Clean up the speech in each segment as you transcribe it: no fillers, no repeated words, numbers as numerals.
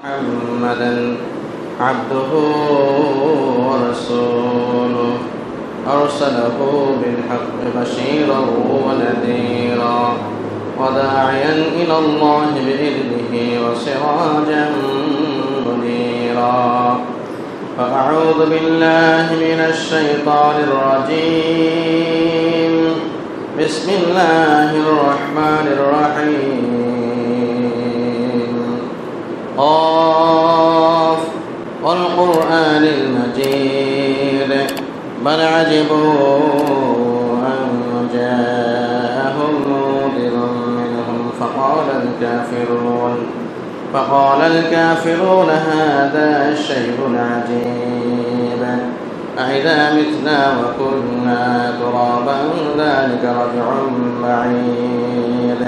محمدا عبده ورسوله أرسله بالحق بشيرا ونذيرا وداعيا إلى الله بإذنه وسراجا منيرا فأعوذ بالله من الشيطان الرجيم بسم الله الرحمن الرحيم قاف والقرآن المجيد بل عجبوا أن جاءهم منذر منهم فقال الكافرون هذا شيء عجيب أإذا متنا وكنا ترابا ذلك رجع بعيد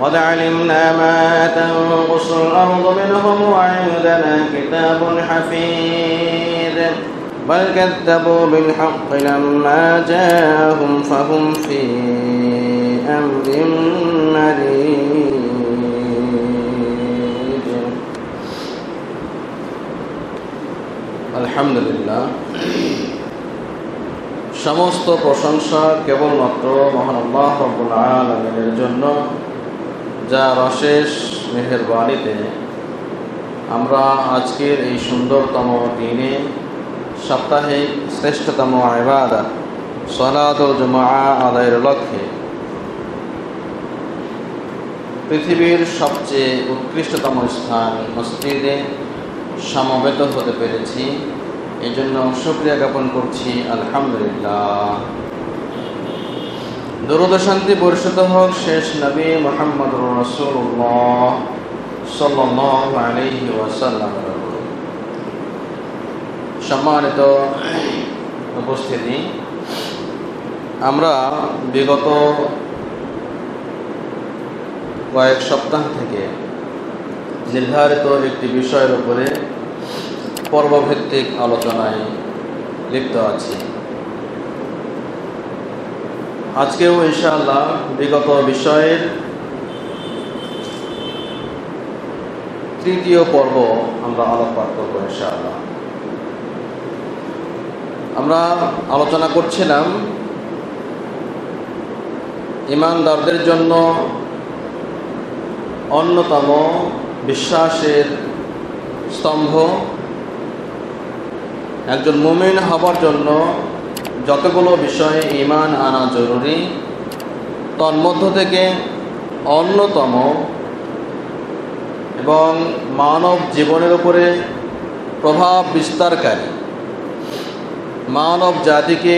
قد علمنا ما تنقص الأرض منهم وعندنا كتاب حفيظ بل كذبوا بالحق لما جاءهم فهم في أمر مريج আলহামদুলিল্লাহ, সমস্ত প্রশংসা কেবলমাত্র মহান আল্লাহ রাব্বুল আলামিনের জন্য, যার অশেষ মেহেরবানিতে আমরা আজকের এই সুন্দরতম দিনে সাপ্তাহিক শ্রেষ্ঠতম ইবাদত সালাতুল জুমআ আদায়ের লক্ষ্যে পৃথিবীর সবচেয়ে উৎকৃষ্টতম স্থান মসজিদে সমবেত হতে পেরেছি। এই জন্য শুকরিয়া জ্ঞাপন করছি আলহামদুলিল্লাহ। দরুদ ও শান্তি বর্ষিত হোক শেষ নবী মুহাম্মদুর রাসূলুল্লাহ সাল্লাল্লাহু আলাইহি ওয়াসাল্লাম। সম্মানিত উপস্থিতি, আমরা বিগত কয়েক সপ্তাহ থেকে নির্ধারিত একটি বিষয়ের উপরে পর্বভিত্তিক আলোচনায় লিপ্ত আছি। আজকেও ইনশাআল্লাহ বিগত বিষয়ের তৃতীয় পর্ব আমরা আলোকপাত করব ইনশাআল্লাহ। আমরা আলোচনা করছিলাম ঈমানদারদের জন্য অন্যতম বিশ্বাসের স্তম্ভ, একজন মুমিন হবার জন্য যতগুলো বিষয়ে ঈমান আনা জরুরি, তন্মধ্য থেকে অন্যতম এবং মানব জীবনের উপরে প্রভাব বিস্তারকারী, মানব জাতিকে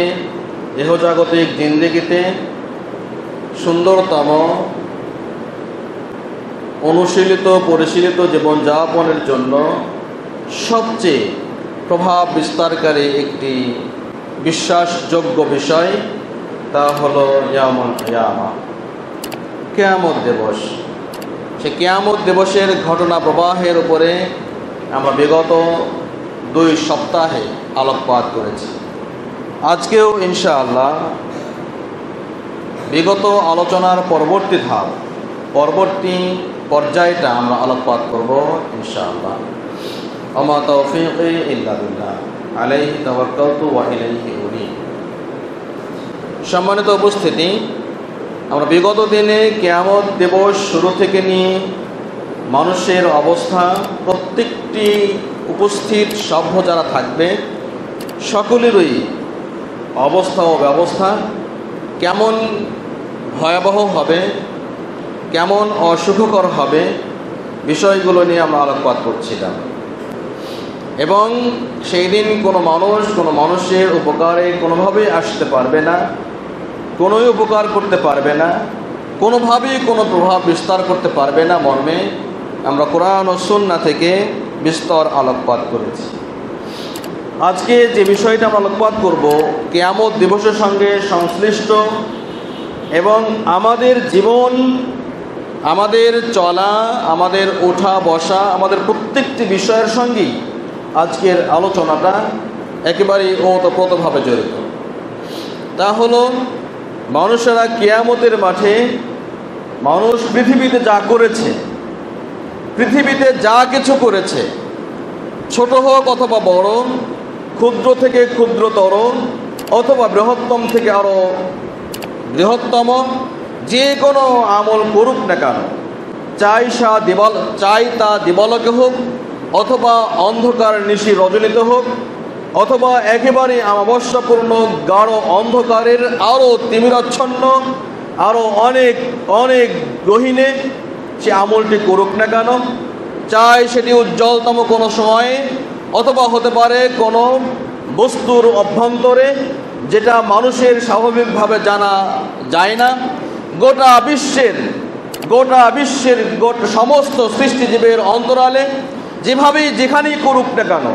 ইহজাগতিক জিন্দেগিতে সুন্দরতম অনুশীলিত পরিশীলিত জীবনযাপনের জন্য সবচেয়ে প্রভাব বিস্তারকারী একটি বিশ্বাসযোগ্য বিষয়, তা হলো ইয়াউমুল কিয়ামা, কিয়ামত দিবস। সে কিয়ামত দিবসের ঘটনা প্রবাহের উপরে আমরা বিগত 2 সপ্তাহে আলোকপাত করেছি। আজকেও ইনশাআল্লাহ বিগত আলোচনার পরবর্তী পর্যায়টা আমরা আলোকপাত করব ইনশাআল্লাহ। ওমা তাওফীকি ইল্লা বিল্লাহ আলাইহি তাওয়াক্কালতু ওয়া ইলাইহি উনীব। সম্মানিত উপস্থিতি, আমরা বিগত দিনে কিয়ামত দিবস শুরু থেকে নিয়ে মানুষের অবস্থা, প্রত্যেকটি উপস্থিত সভ্য যারা থাকবে সকলেরই অবস্থা ও ব্যবস্থা কেমন ভয়াবহ হবে, কেমন অসুখকর হবে, বিষয়গুলো নিয়ে আমরা আলোকপাত করছিলাম। এবং সেই দিন কোনো মানুষের উপকারে কোনোভাবেই আসতে পারবে না, কোনোই উপকার করতে পারবে না, কোনোভাবেই কোনো প্রভাব বিস্তার করতে পারবে না মর্মে আমরা কোরআন ও সুন্নাহ থেকে বিস্তর আলোকপাত করেছি। আজকে যে বিষয়টা আমরা আলোকপাত করব কিয়ামত দিবসের সঙ্গে সংশ্লিষ্ট এবং আমাদের জীবন, আমাদের চলা, আমাদের ওঠা বসা, আমাদের প্রত্যেকটি বিষয়ের সঙ্গেই আজকের আলোচনাটা একেবারেই ওতপ্রোতভাবে জড়িত। তা হলো মানুষেরা কিয়ামতের মাঠে মানুষ পৃথিবীতে যা করেছে পৃথিবীতে যা কিছু করেছে, ছোট হোক অথবা বড়, ক্ষুদ্র থেকে ক্ষুদ্রতর অথবা বৃহত্তম থেকে আরও বৃহত্তম, যে কোনো আমল করুক না কেন, চাই তা দিবালোকে হোক অথবা অন্ধকার নিশি রজনীতে হোক অথবা একেবারে অমাবস্যাপূর্ণ গাঢ় অন্ধকারের আরও তিমিরাচ্ছন্ন, আরও অনেক অনেক গহীনে সে আমলটি করুক না কেন, চাই সেটি উজ্জ্বলতম কোনো সময়ে অথবা হতে পারে কোনো বস্তুর অভ্যন্তরে যেটা মানুষের স্বাভাবিকভাবে জানা যায় না, গোটা বিশ্বের সমস্ত সৃষ্টিজীবের অন্তরালে যেখানেই করুক না কেন,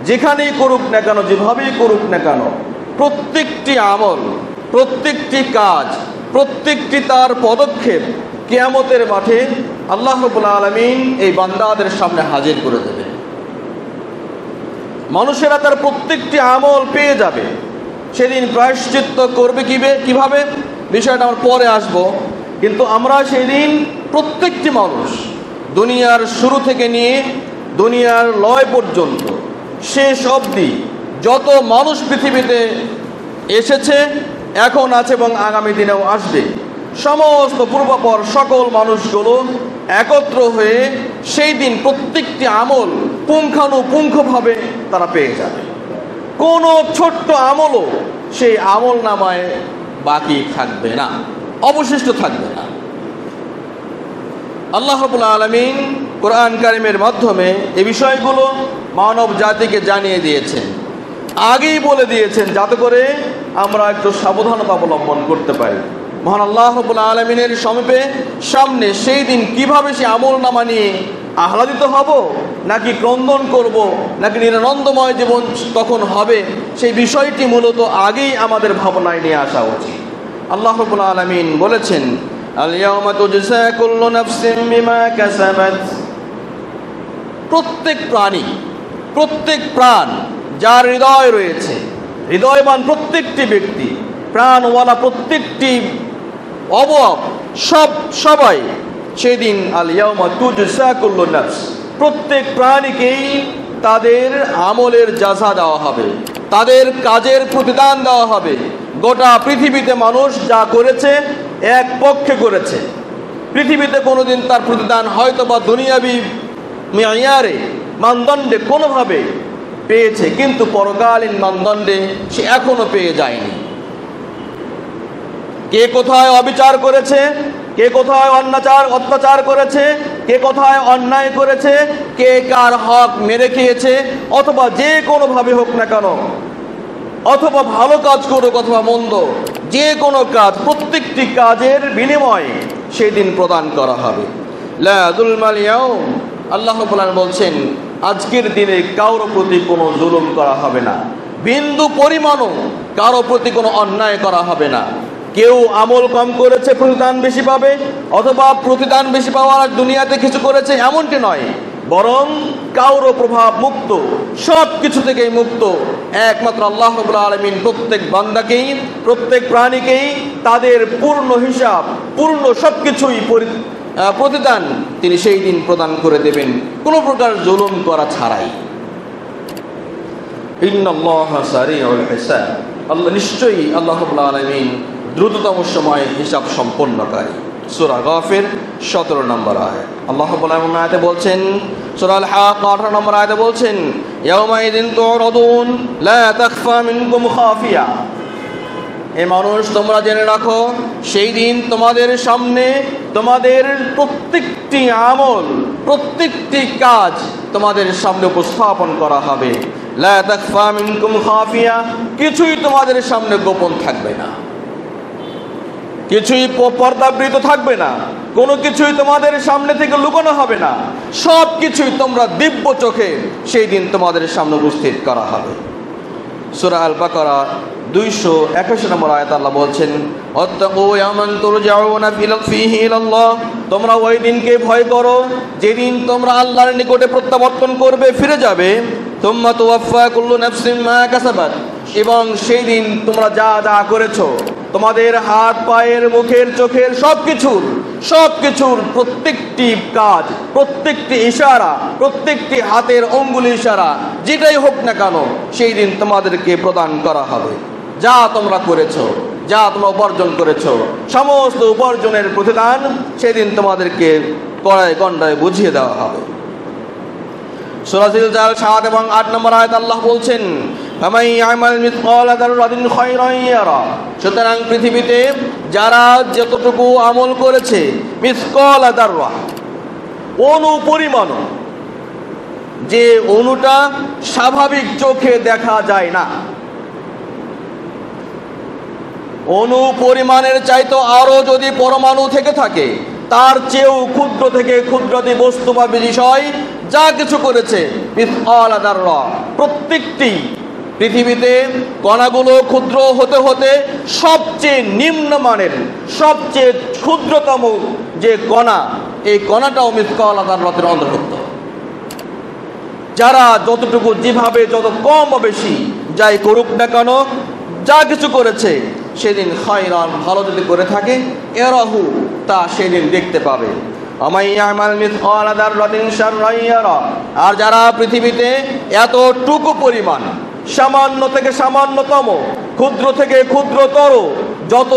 যেভাবেই করুক না কেন, প্রত্যেকটি আমল, প্রত্যেকটি কাজ, প্রত্যেকটি তার পদক্ষেপ কিয়ামতের মাঠে আল্লাহ রাব্বুল আলামিন এই বান্দাদের সামনে হাজির করে দেবে। মানুষেরা তার প্রত্যেকটি আমল পেয়ে যাবে। সেদিন প্রায়শ্চিত্ত করবে কিভাবে, বিষয়টা আমার পরে আসবো। কিন্তু আমরা সেদিন প্রত্যেকটি মানুষ, দুনিয়ার শুরু থেকে নিয়ে দুনিয়ার লয় পর্যন্ত শেষ অবধি যত মানুষ পৃথিবীতে এসেছে, এখন আছে এবং আগামী দিনেও আসবে, সমস্ত পূর্বাপর সকল মানুষগুলো একত্র হয়ে সেই দিন প্রত্যেকটি আমল পুঙ্খানুপুঙ্খভাবে তারা পেয়ে যাবে। কোনো ছোট্ট আমলও সেই আমল নামায় বাকি থাকবে না, অবশিষ্ট থাকবে না। আল্লাহ রাব্বুল আলামিন কোরআন কারীমের মাধ্যমে এই বিষয়গুলো মানব জাতিকে জানিয়ে দিয়েছেন, আগেই বলে দিয়েছেন, যাতে করে আমরা একটু সাবধানতা অবলম্বন করতে পারি। মহান আল্লাহ রাব্বুল আলামিনের সামনে সেই দিন কিভাবে সে আমলনামা নিয়ে আহ্লাদিত হব, নাকি ক্রন্দন করব, নাকি নিরানন্দময় জীবন তখন হবে, সেই বিষয়টি মূলত আগেই আমাদের ভাবনায় নিয়ে আসা উচিত। আল্লাহ রাব্বুল আলামিন বলেছেন, আল ইয়াওমা তুজজা কুল্লু নাফসিন বিমা কাসাবাত। প্রত্যেক প্রাণ যার হৃদয় রয়েছে, হৃদয়বান প্রত্যেকটি ব্যক্তি, প্রাণওয়ালা প্রত্যেকটি অবয়ব, সবাই সেদিন আল ইয়াওমা তুজজা কুল্লু নাফস, প্রত্যেক প্রাণীকেই তাদের আমলের জাযা দেওয়া হবে, তাদের কাজের প্রতিদান দেওয়া হবে। গোটা পৃথিবীতে মানুষ যা করেছে এক পক্ষে করেছে, পৃথিবীতে কোনোদিন তার প্রতিদান হয়তো বা দুনিয়াবি মেয়ারে মানদণ্ডে কোনোভাবে পেয়েছে, কিন্তু পরকালীন মানদণ্ডে সে এখনো পেয়ে যায়নি। কে কোথায় অবিচার করেছে, কে কোথায় অত্যাচার করেছে, কে কোথায় অন্যায় করেছে, কে কার হক মেরে খেয়েছে, অথবা যে কোনোভাবে হোক না কেন, অথবা ভালো কাজ করুক অথবা মন্দ, যে কোনো কাজ, প্রত্যেকটি কাজের বিনিময়ে সেই দিন প্রদান করা হবে। লা যুলমাল ইয়াউম, আল্লাহ রাব্বুল আলামিন বলছেন, আজকের দিনে কারো প্রতি কোনো জুলুম করা হবে না, বিন্দু পরিমাণও কারো প্রতি কোনো অন্যায় করা হবে না। কেউ আমল কম করেছে প্রতিদান বেশি পাবে, অথবা প্রতিদান বেশি পাওয়ার দুনিয়াতে কিছু করেছে, এমনটি নয়, বরং কারো প্রভাব মুক্ত, সব কিছু থেকেই মুক্ত। একমাত্র আল্লাহ রাব্বুল আলামিন প্রত্যেক বান্দাকেই, প্রত্যেক প্রাণীকেই তাদের পূর্ণ হিসাব, পূর্ণ সবকিছুই প্রতিদান তিনি সেই দিন প্রদান করে দেবেন, কোনো প্রকার জুলুম করা ছাড়াই। ইন্নাল্লাহা সারিউল হিসাব, আল্লাহ নিশ্চয়ই আল্লাহ রাব্বুল আলামিন দ্রুততম সময়ে হিসাব সম্পন্নকারী। সূরা গাফির 17 নম্বর আয়াত। আল্লাহ রাব্বুল আলামিন আয়াতে বলছেন, সূরা আল হাক্কা 18 নম্বর আয়াতে বলছেন, ইয়াউমাইদিন তুরাদুন লা তাখফা মিনকুম খাফিয়া। এ মানুষ, তোমরা জেনে রাখো, সেই দিন তোমাদের সামনে তোমাদের প্রত্যেকটি আমল, প্রত্যেকটি কাজ তোমাদের সামনে উপস্থাপন করা হবে। লা তাখফা মিনকুম খাফিয়া, কিছুই তোমাদের সামনে গোপন থাকবে না, কিছুই পর্দাবৃত থাকবে না, কোনো কিছুই তোমাদের সামনে থেকে লুকানো হবে না, সব কিছুই তোমরা দিব্য চোখে সেই দিন তোমাদের সামনে উপস্থিত করা হবে। সূরা আল বাকারা 281 নম্বর আয়াত আল্লাহ বলছেন, ওয়াত্তাকু ইয়াওমান তুরজাউনা ফীহি ইলাল্লাহ, তোমরা ওই দিনকে ভয় করো যেদিন তোমরা আল্লাহর নিকটে প্রত্যাবর্তন করবে, ফিরে যাবে। তুম্মা তুওয়াফা কুল্লু নাফসিন মা কাসাবাত, এবং সেই দিন তোমরা যা যা করেছো, তোমাদের হাত পায়ের মুখের চোখের সব কিছুর সব কিছুর প্রত্যেকটি কাজ, প্রত্যেকটি ইশারা, প্রত্যেকটি হাতের অঙ্গুলি ইশারা যেটাই হোক না কেন সেই দিন তোমাদেরকে প্রদান করা হবে। যা তোমরা করেছো, যা তোমরা উপার্জন করেছো, সমস্ত উপার্জনের প্রতিদান সেদিন তোমাদেরকে কড়ায় গন্ডায় বুঝিয়ে দেওয়া হবে। সূরা জিলজাল ৭ এবং ৮ নম্বর আয়াত আল্লাহ বলছেন, ফামান ইয়ামাল মিসকালা যাররাতিন খায়রান ইয়ারা। সুতরাং পৃথিবীতে যারা যতটুকু আমল করেছে, মিসকালা যাররা, অণু পরিমাণ, যে অণুটা স্বাভাবিক চোখে দেখা যায় না, অণু পরিমাণের চাইতে আরো যদি পরমাণু থেকে থাকে, তার চেয়েও ক্ষুদ্র থেকে ক্ষুদ্রতম বস্তু বা বিষয় যা কিছু করেছে, মিসকালা যাররা, প্রত্যেকটি পৃথিবীতে কণাগুলো ক্ষুদ্র হতে হতে সবচেয়ে নিম্নমানের, সবচেয়ে ক্ষুদ্রতম যে কণা, এই কণাটাও মিসকালা যাররাতের অন্তর্ভুক্ত। যারা যতটুকু, যেভাবে, যত কম বা বেশি যাই করুক না কেন, যা কিছু করেছে সেদিন খায়রান, ভালো যদি করে থাকে, ইয়ারাহু, তা সেদিন দেখতে পাবে। ওয়া ইয়ামাল মিসকালা যাররাতিন শাররান ইয়ারা। আর যারা পৃথিবীতে এতটুকু পরিমাণ, সামান্য থেকে সামান্যতম, ক্ষুদ্র থেকে ক্ষুদ্রতর, যত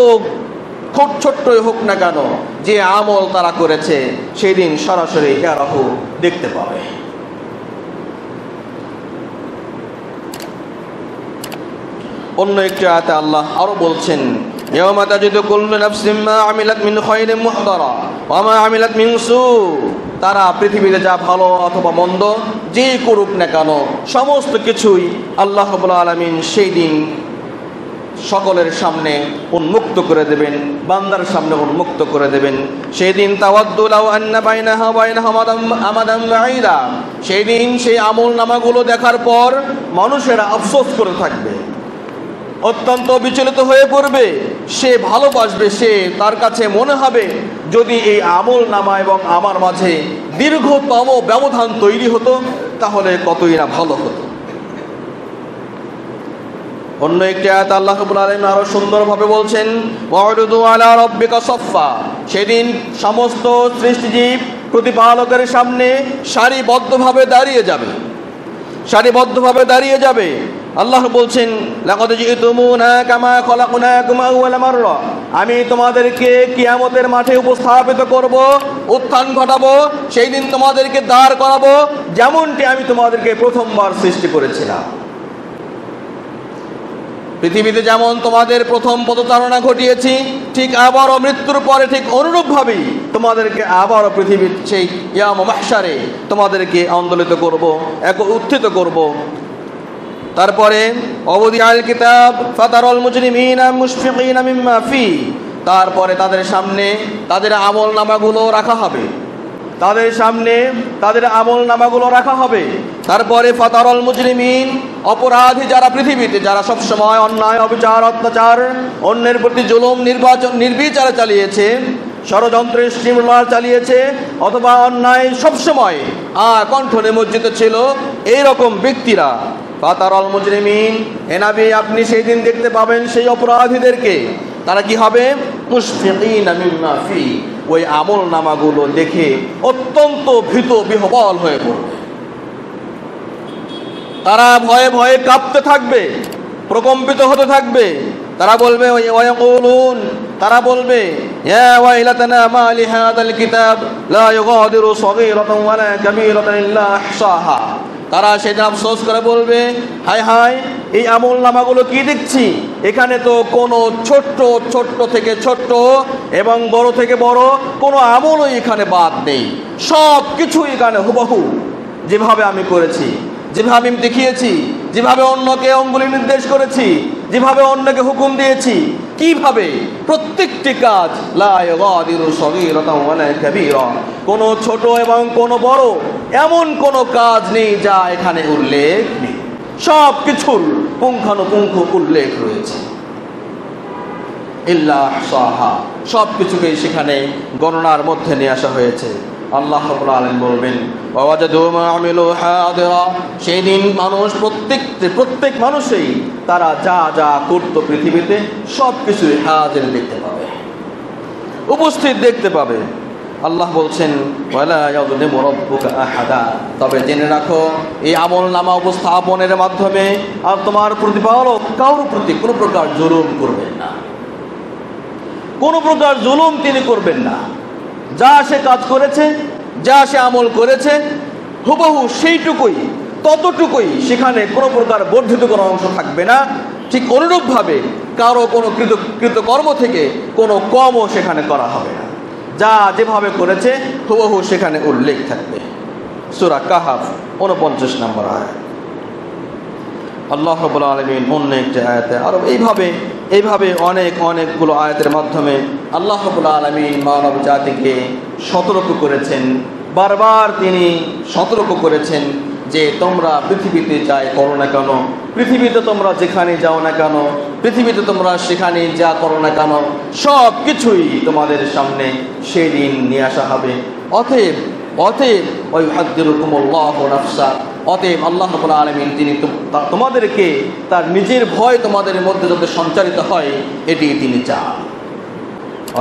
ছোট্টই হোক না কেন, যে আমল তারা করেছে সেদিন সরাসরি ইয়ারাহু, দেখতে পাবে। অন্য একটি আয়াতে আল্লাহ আরো বলছেন, ইয়াওমা তাজিদু কুল্লু নাফসিন মা আমিলাত মিন খায়রিন মুহদারা ওয়া মা আমিলাত মিন সু। তারা পৃথিবীতে যা ভালো অথবা মন্দ যে করুক না কেন, সমস্ত কিছুই আল্লাহ রাব্বুল আলামিন সেই দিন সকলের সামনে উন্মুক্ত করে দেবেন, বান্দার সামনে উন্মুক্ত করে দেবেন। সেই দিন তাওয়াদ্দু লাউ আন্না বাইনাহা আমাদাম বাঈদা। সেই দিন সেই আমল নামাগুলো দেখার পর মানুষেরা আফসোস করে থাকবে, অত্যন্ত বিচলিত হয়ে পড়বে। সে ভালোবাসবে, সে তার কাছে মনে হবে যদি এই আমল নামা এবং আমার মাঝে দীর্ঘতম ব্যবধান তৈরি হতো তাহলে কতই না ভালো হতো। অন্য একটি আয়াত আল্লাহ রাব্বুল আলামিন আরো সুন্দরভাবে বলছেন, ওয়াউদু আলা রাব্বিকা সাফফা। সেদিন সমস্ত সৃষ্টিজীব প্রতিপালকের সামনে সারিবদ্ধভাবে দাঁড়িয়ে যাবে, সারিবদ্ধভাবে দাঁড়িয়ে যাবে। আল্লাহ বলছেন, লাকাদ জিতুমুনা কামা খলাকনাকুম আউওয়ালা মাররা। আমি তোমাদেরকে কিয়ামতের মাঠে উপস্থাপিত করব, উত্থান ঘটাবো, সেই দিন তোমাদেরকে দাঁড় করাবো যেমনটি আমি তোমাদেরকে প্রথমবার সৃষ্টি করেছিলাম। পৃথিবীতে যেমন তোমাদের প্রথম পদচারণা ঘটিয়েছি, ঠিক আবারও মৃত্যুর পরে ঠিক অনুরূপভাবেই তোমাদেরকে আবারও পৃথিবীর সেই ইয়াম মাহশারে তোমাদেরকে আন্দোলিত করব, উত্থিত করব। তারপরে অবদিআল কিতাব ফাতারাল মুজরিমিনা মুশফিকিনা মিম্মা ফি। তারপরে তাদের সামনে তাদের আমল নামাগুলো রাখা হবে, তাদের সামনে তাদের আমল নামাগুলো রাখা হবে। তারপরে ফাতারাল মুজরিমিন, অপরাধী যারা পৃথিবীতে, যারা সবসময় অন্যায়, অবিচার, অত্যাচার, অন্যের প্রতি জুলুম, নির্বিচার চালিয়েছে, ষড়যন্ত্রের শৃঙ্খলা চালিয়েছে, অথবা অন্যায় সবসময় কণ্ঠ নিমজ্জিত ছিল, এইরকম ব্যক্তিরা, ফাতারাল মুজরিমিন, হে নবী আপনি সেই দিন দেখতে পাবেন সেই অপরাধীদেরকে, তারা কি হবে, মুশফিকিনা মিম্মা ফি, ওই আমল নামাগুলো দেখে অত্যন্ত ভীত বিহ্বল হয়ে পড়বে। তারা ভয়ে ভয়ে কাঁপতে থাকবে, প্রকম্পিত হতে থাকবে। তারা বলবে, ওয়ায়াকুলুন, তারা বলবে, ইয়া ওয়াইলাতানা মা লিহাদাল কিতাব লা ইউগাদিরু সগীরাতান ওয়ালা কাবীরাতান ইল্লা আহসাহা। তারা সেটা আফসোস করে বলবে, হায় হায়, এই আমল নামাগুলো কি দেখছি, এখানে তো কোনো ছোট্ট থেকে ছোট্ট এবং বড় থেকে বড় কোনো আমলই এখানে বাদ নেই। সব কিছু এখানে হুবহু যেভাবে আমি করেছি, যেভাবে আমি দেখিয়েছি, যেভাবে অন্যকে অঙ্গুলি নির্দেশ করেছি, যেভাবে অন্যকে হুকুম দিয়েছি, কিভাবে প্রত্যেকটি কাজ লা ইউগাদিরু সগীরাতান ওয়ালা কাবীরা, কোনো ছোট এবং কোনো বড় এমন কোনো কাজ নেই যা এখানে উল্লেখ নেই। সব কিছুর পুঙ্খানুপুঙ্খ উল্লেখ রয়েছে। ইল্লা আহসাহা, সব কিছুকে সেখানে গণনার মধ্যে নিয়ে আসা হয়েছে। আল্লাহ রাব্বুল আলামিন বলবেন, ওয়াজাদু মা আমিলু হাদিরা। সেই দিন মানুষ, প্রত্যেক মানুষই তারা যা যা করত পৃথিবীতে সব কিছুই হাজির দেখতে পাবে। উপস্থিত দেখতে পাবে। আল্লাহ বলছেন ওয়ালা ইয়াযলিমু রাব্বুকা আহাদা, তবে জেনে রাখো এই আমলনামা উপস্থাপনের মাধ্যমে আর তোমার প্রতিপালক কারোর প্রতি কোনো প্রকার জুলুম করবেন না, কোনো প্রকার জুলুম তিনি করবেন না। যা সে কাজ করেছে, যা সে আমল করেছে, হুবহু সেইটুকুই, ততটুকুই, সেখানে কোনো প্রকার বর্ধিত কোনো অংশ থাকবে না। ঠিক অনুরূপভাবে কারো কোনো কৃতকর্ম থেকে কোনো কমও সেখানে করা হবে না। যা যেভাবে করেছে হুবহু সেখানে উল্লেখ থাকবে। সূরা কাহাফ 49 নম্বর আয়াত। আল্লাহ রাব্বুল আলামিন অন্য একটি আয়াতে আরো এইভাবে অনেকগুলো আয়াতের মাধ্যমে আল্লাহ রাব্বুল আলামিন মানব জাতিকে সতর্ক করেছেন। বারবার তিনি সতর্ক করেছেন যে তোমরা পৃথিবীতে যাই করো না কেন, পৃথিবীতে তোমরা যেখানে যাও না কেন, পৃথিবীতে তোমরা সেখানে যা করো না কেন, সব কিছুই তোমাদের সামনে সেই দিন নিয়ে আসা হবে। অতএব ওয়াইহাযযিরুকুমুল্লাহু নাফসা, অতএব আল্লাহ রাব্বুল আলামিন তিনি তোমাদেরকে তার নিজের ভয় তোমাদের মধ্যে যাতে সঞ্চারিত হয় এটি তিনি চান।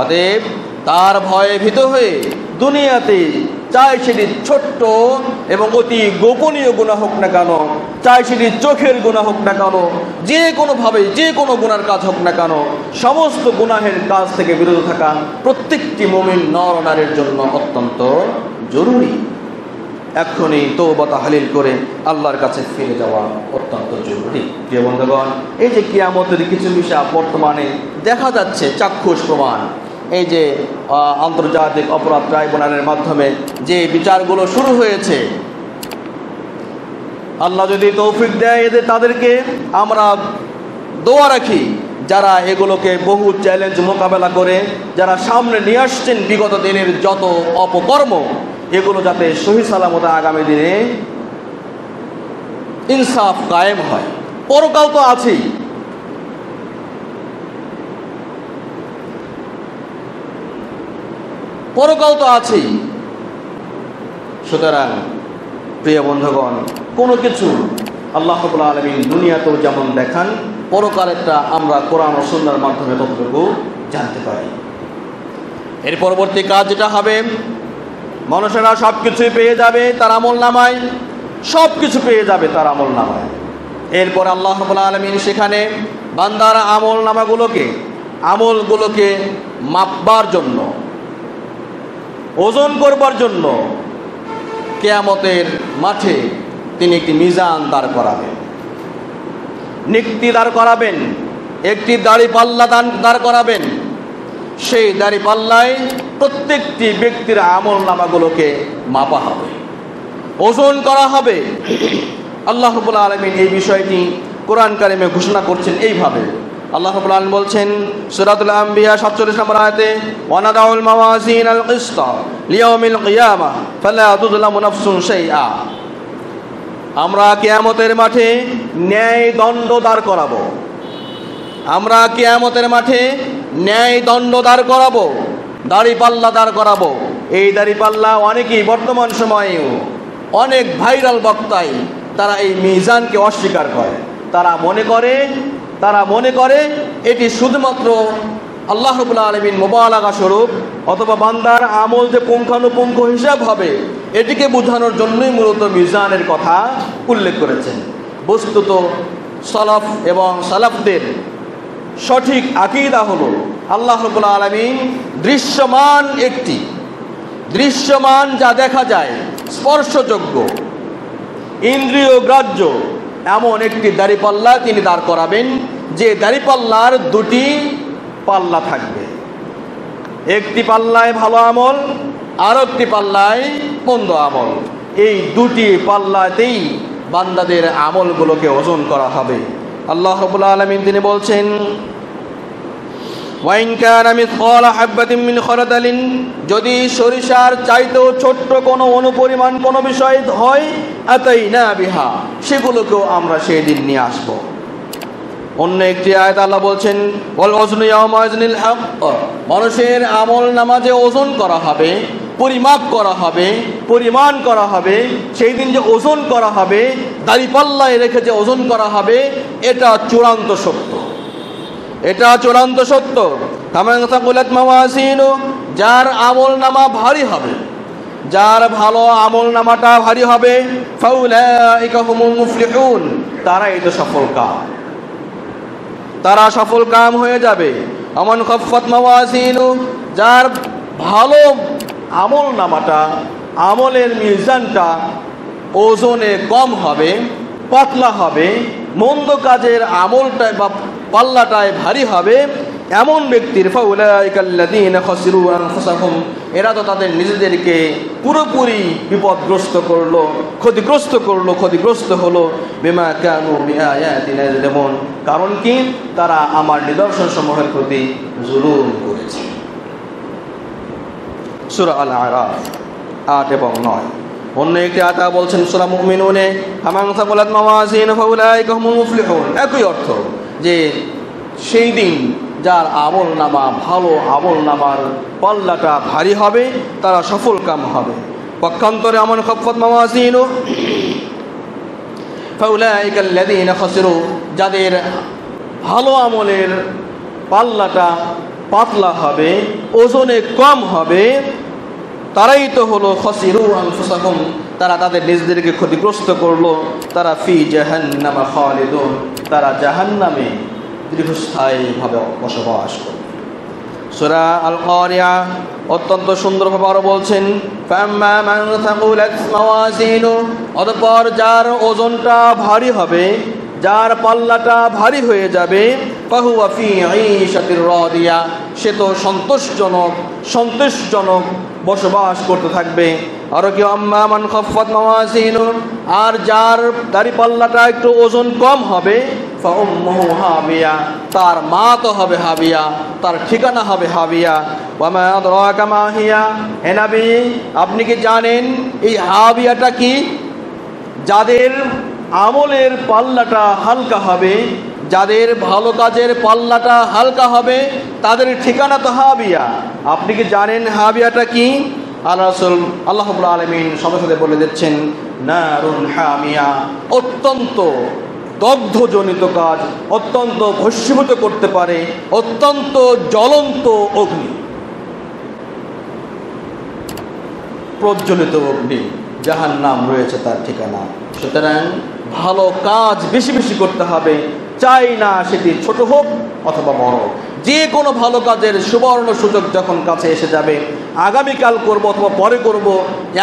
অতএব তার ভয়ে ভীত হয়ে দুনিয়াতে চাই সেটি ছোট্ট এবং অতি গোপনীয় গুনাহ হোক না কেন, চাই সেটি চোখের গুনাহ হোক না কেন, যে কোনোভাবে যে কোনো গুনার কাজ হোক না কেন, সমস্ত গুনাহের কাজ থেকে বিরত থাকা প্রত্যেকটি মুমিন নর নারীর জন্য অত্যন্ত জরুরি। এখনই তওবা তাহলিল করে আল্লাহর কাছে ফিরে যাওয়া অত্যন্ত জরুরি। প্রিয় বন্ধুগণ, এই যে কিয়ামতের কিছু বিষয় বর্তমানে দেখা যাচ্ছে চাক্ষুষ প্রমাণ, এই যে আন্তর্জাতিক অপরাধ ট্রাইব্যুনালের মাধ্যমে যে বিচারগুলো শুরু হয়েছে, আল্লাহ যদি তৌফিক দেয় এদের তাদেরকে আমরা দোয়া রাখি যারা এগুলোকে বহু চ্যালেঞ্জ মোকাবেলা করে যারা সামনে নিয়ে আসছেন বিগত দিনের যত অপকর্ম, এগুলো যাতে সহি সালামতে আগামী দিনে ইনসাফ কায়েম হয়। পরকাল তো আছেই, পরকাল তো আছেই। সুতরাং প্রিয় বন্ধুগণ, কোনো কিছু আল্লাহ রাব্বুল আলামিন দুনিয়াতেও যেমন দেখান, পরকালেরটা আমরা কোরআন ও সুন্নাহর মাধ্যমে ততটুকু জানতে পারি। এর পরবর্তী কাজ যেটা হবে, মানুষেরা সব কিছুই পেয়ে যাবে তার আমলনামায়, সব কিছু পেয়ে যাবে তার আমলনামায়। এরপর আল্লাহ রাব্বুল আলামিন সেখানে বান্দার আমলগুলোকে মাপবার জন্য, ওজন করবার জন্য কিয়ামতের মাঠে তিনি একটি মিজান দাঁড় করাবেন, নিক্তি দাঁড় করাবেন, একটি দাড়িপাল্লা দাঁড় করাবেন। সেই দাড়িপাল্লায় প্রত্যেকটি ব্যক্তির আমলনামাগুলোকে মাপা হবে, ওজন করা হবে। আল্লাহ রাব্বুল আলামিন এই বিষয়টি কোরআন কারিমে ঘোষণা করছেন এইভাবে। আল্লাহ রাব্বুল আলামিন বলছেন সূরাতুল আম্বিয়া 47 নম্বর আয়াতে, ওয়ানাদাউল মাওয়াজিনাল কিসতা লিয়াউমিল কিয়ামাহ ফালা তুযলামু নাফসুন শাইআ। আমরা কিয়ামতের মাঠে ন্যায় দণ্ড দাঁড় করাবো, আমরা কিয়ামতের মাঠে ন্যায় দণ্ড দাঁড় করাবো, দাড়িপাল্লা দাঁড় করাবো। এই দাড়িপাল্লা অনেকেই বর্তমান সময়েও অনেক ভাইরাল বক্তাই তারা এই মিজানকে অস্বীকার করে। তারা মনে করে এটি শুধুমাত্র আল্লাহ রাব্বুল আলামিন মুবালাগা স্বরূপ অথবা বান্দার আমল যে পুঙ্খানুপুঙ্খ হিসাব হবে এটিকে বোঝানোর জন্যই মূলত মিজানের কথা উল্লেখ করেছেন। বস্তুত সালাফ এবং সালাফদের সঠিক আকীদা হলো আল্লাহ রাব্বুল আলামিন দৃশ্যমান যা দেখা যায়, স্পর্শযোগ্য, ইন্দ্রিয় গ্রাহ্য এমন একটি দাড়িপাল্লা তিনি দাঁড় করাবেন, যে দাড়িপাল্লার দুটি পাল্লা থাকবে। একটি পাল্লায় ভালো আমল, আর একটি পাল্লায় মন্দ আমল। এই দুটি পাল্লাতেই বান্দাদের আমলগুলোকে ওজন করা হবে। আল্লাহ রাব্বুল আলামিন তিনি বলছেন, ওয়াইন কানা মিসকালা হাববাতিন মিন খারদালিন, যদি সরিষার চাইতেও ছোট্ট কোনো অনুপরিমাণ কোনো বিষয় হয়, আতাইনা বিহা, সেগুলোকেও আমরা সেই দিন নিয়ে আসব। অন্য একটি আয়াত আল্লাহ বলছেন, ওয়াল ওয়াজনু ইয়াওমা ইযনিল হক, মানুষের আমল নামাজে ওজন করা হবে, পরিমাপ করা হবে, পরিমাণ করা হবে। সেই দিন যে ওজন করা হবে, দাড়িপাল্লায় রেখে যে ওজন করা হবে, এটা চূড়ান্ত সত্য, এটা চূড়ান্ত সত্য। কামান সাকুলাত মাওয়াজিনু, যার আমল নামা ভারী হবে, যার ভালো আমল নামাটা ভারী হবে, ফাউলাইকা হুমুল মুফলিহুন, তারাই তো সফল কাম, তারা সফল কাম হয়ে যাবে। আমান খাফফাত মাওয়াজিনু, যার ভালো আমল নামাটা, আমলের মিজানটা ওজনে কম হবে, পাতলা হবে, মন্দ কাজের আমলটায় বা পাল্লাটায় ভারী হবে, এমন ব্যক্তির ফাউলাইকাল্লাযীনা খাসিরু আনফুসাহুম, এরা তো তাদের নিজেদেরকে পুরোপুরি বিপদগ্রস্ত করলো, ক্ষতিগ্রস্ত হলো, বিমা কানু বিআয়াতিনা ইয়াজলিমুন, কারণ কি তারা আমার নিদর্শন সমূহের প্রতি জুলুম করেছে। সূরা আল আরাফ 8 এবং 9। অন্য একটি আয়াতে বলছেন সূরা মুমিনুনে, ফামান সাকুলাত মাওয়াজিনু ফাউলাইকা হুমুল মুফলিহুন, একই অর্থ যে সেই দিন যার আমল নামা, ভালো আমল নামার পাল্লাটা ভারী হবে, তারা সফল কাম হবে। পক্ষান্তরে আমান খাফফাত মাওয়াজিনু ফাউলাইকাল্লাযীনা খাসিরু, যাদের ভালো আমলের পাল্লাটা পাতলা হবে, ওজনে কম হবে, তারাই তো হলো খাসিরু আনফুসাহুম, তারা তাদের নিজেদেরকে ক্ষতিগ্রস্ত করলো। তারা ফি জাহান্নামা খালিদুন, তারা জাহান্নামে দীর্ঘস্থায়ীভাবে বসবাস করবে। সূরা আল কারিয়া অত্যন্ত সুন্দরভাবে আরো বলছেন, ফাম্মা মান সাকুলাত মাওয়াজিনু, অতঃপর যার ওজনটা ভারী হবে, যার পাল্লাটা ভারী হয়ে যাবে, ফাহুয়া ফি ঈশাতির রাদিয়া, সে তো সন্তোষজনক বসবাস করতে থাকবে। আর কি আম্মা মান খাফফাত মাওয়াজিনু, আর যার দাড়ি পাল্লাটা একটু ওজন কম হবে, ফা উম্মুহু হাবিয়া, তার মা তো হবে হাবিয়া, তার ঠিকানা হবে হাবিয়া। ওয়া মা আদরাকা মা হিয়া, হে নবী আপনি কি জানেন এই হাবিয়াটা কি? যাদের আমলের পাল্লাটা হালকা হবে, যাদের ভালো কাজের পাল্লাটা হালকা হবে, তাদের ঠিকানা তো হাবিয়া। আপনি কি জানেন হাবিয়াটা কি? আল্লাহ রাসূল আল্লাহ রাব্বুল আলামিন সরাসরি বলে দিচ্ছেন, নারুন হামিয়া, অত্যন্ত দগ্ধজনিত কাজ, অত্যন্ত ভস্মীভূত করতে পারে, অত্যন্ত জ্বলন্ত অগ্নি, প্রজ্বলিত অগ্নি, জাহান্নাম রয়েছে তার ঠিকানা। সুতরাং ভালো কাজ বেশি বেশি করতে হবে, চাই না সেটি ছোট হোক অথবা বড়। যে কোনো ভালো কাজের সুবর্ণ সুযোগ যখন কাছে এসে যাবে, আগামীকাল করব অথবা পরে করব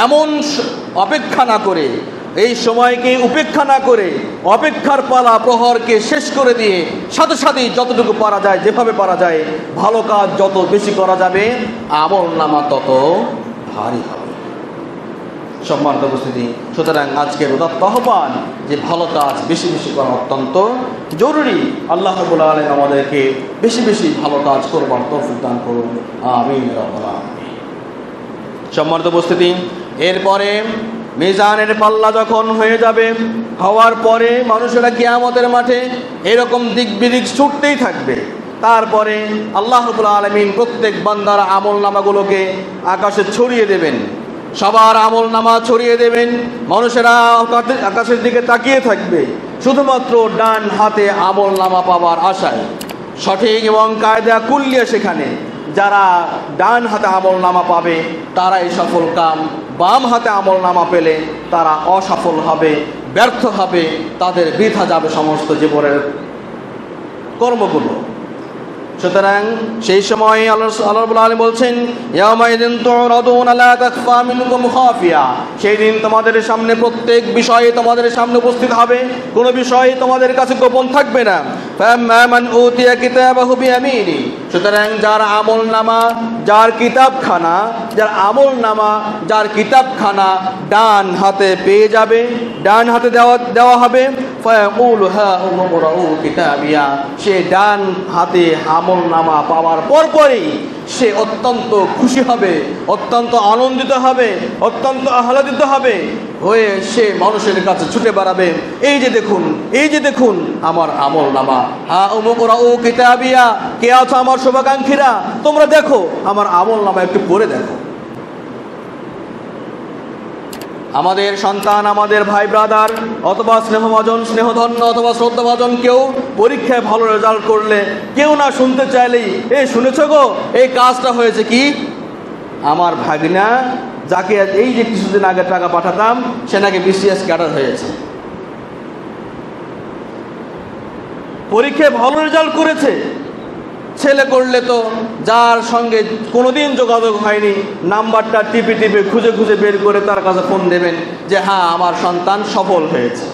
এমন অপেক্ষা না করে, এই সময়কে উপেক্ষা না করে, অপেক্ষার পালা প্রহরকে শেষ করে দিয়ে সাথে সাথেই যতটুকু পারা যায়, যেভাবে পারা যায়, ভালো কাজ যত বেশি করা যাবে, আমল নামা তত ভারী হবে। সম্মানিত উপস্থিতি, সুতরাং আজকের উদাত্ত আহ্বান যে ভালো কাজ বেশি বেশি করা অত্যন্ত জরুরি। আল্লাহ রাব্বুল আলামিন আমাদেরকে বেশি বেশি ভালো কাজ করবার তৌফিক দান করুন, আমিন ইয়া রাব্বাল আলামিন। সম্মানিত উপস্থিতি, এরপরে মিজানের পাল্লা যখন হয়ে যাবে, হওয়ার পরে মানুষেরা কিয়ামতের মাঠে এরকম দিক বিদিক ছুটতেই থাকবে। তারপরে আল্লাহ রাব্বুল আলামিন প্রত্যেক বান্দার আমলনামাগুলোকে আকাশে ছড়িয়ে দেবেন, সবার আমল নামা ছড়িয়ে দেবেন। মানুষেরা আকাশের দিকে তাকিয়ে থাকবে শুধুমাত্র ডান হাতে আমল নামা পাওয়ার আশায়। সঠিক এবং কায়দা কুল্লিয়া সেখানে যারা ডান হাতে আমল নামা পাবে তারাই সফল কাম, বাম হাতে আমল নামা পেলে তারা অসফল হবে, ব্যর্থ হবে, তাদের বৃথা যাবে সমস্ত জীবনের কর্মগুলো। সুতরাং সেই সময় আল্লাহ রাব্বুল আলামিন বলছেন, ইয়াউমাইযিন তুরাদুনা লা তাখফা মিনকুম খাফিয়া, সেই দিন তোমাদের সামনে প্রত্যেক বিষয়ে তোমাদের সামনে উপস্থিত হবে, কোনো বিষয় তোমাদের কাছে গোপন থাকবে না। ফাম্মা মান উতিয়া কিতাবাহু বিয়ামিনি, সুতরাং যার আমলনামা, যার কিতাবখানা, যার আমলনামা, যার কিতাবখানা ডান হাতে পেয়ে যাবে, ডান হাতে দেওয়া হবে, ফায়াকুলু হা উমরাউ কিতাবিয়া, সে ডান হাতে আমলনামা পাওয়ার পরপরই সে অত্যন্ত খুশি হবে, অত্যন্ত আনন্দিত হবে, অত্যন্ত আহ্লাদিত হবে, হয়ে সে মানুষের কাছে ছুটে বেড়াবে, এই যে দেখুন, এই যে দেখুন আমার আমলনামা, হা উমরাউ কিতাবিয়া, কে আছো আমার শুভাকাঙ্ক্ষীরা, তোমরা দেখো আমার আমলনামা একটু পড়ে দেখো। আমাদের সন্তান, আমাদের ভাই ব্রাদার অথবা স্নেহভাজন, স্নেহধন্য অথবা শ্রদ্ধাভাজন কেউ পরীক্ষায় ভালো রেজাল্ট করলে কেউ না শুনতে চাইলেই, এ শুনেছ গো এই কাজটা হয়েছে কি, আমার ভাগনা যাকে এই যে কিছুদিন আগে টাকা পাঠাতাম সে নাকি BCS ক্যাডার হয়েছে, পরীক্ষায় ভালো রেজাল্ট করেছে। ছেলে করলে তো যার সঙ্গে কোনোদিন যোগাযোগ হয়নি নাম্বারটা টিপে টিপে খুঁজে খুঁজে বের করে তার কাছে ফোন দেবেন যে হ্যাঁ আমার সন্তান সফল হয়েছে।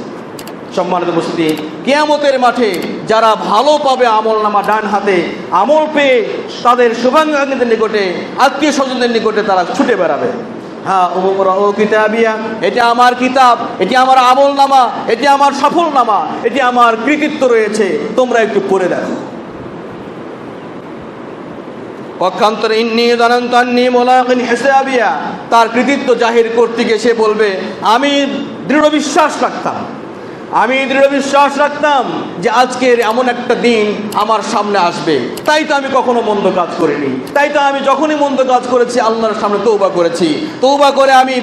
সম্মানিত উপস্থিতি, কিয়ামতের মাঠে যারা ভালো পাবে আমলনামা ডান হাতে, আমল পেয়ে তাদের শুভাকাঙ্ক্ষীদের নিকটে, আত্মীয় স্বজনদের নিকটে তারা ছুটে বেড়াবে, হ্যাঁ উমুকরাউ কিতাবিয়া, এটি আমার কিতাব, এটি আমার আমলনামা, এটি আমার সফলনামা, এটি আমার কৃতিত্ব রয়েছে, তোমরা একটু পড়ে দেখো। পক্ষান্তরে ইন্নী যানানতু আন্নী মুলাকিন হিসাবিয়া, তার কৃতিত্ব জাহির করতে গিয়ে সে বলবে আমি দৃঢ় বিশ্বাস রাখতাম যে আজকের এমন একটা দিন আমার সামনে আসবে, তাই তো আমি কখনো মন্দ কাজ করিনি, তাই তো আমি যখনই মন্দ কাজ করেছি আল্লাহর সামনে তওবা করেছি, তওবা করে আমি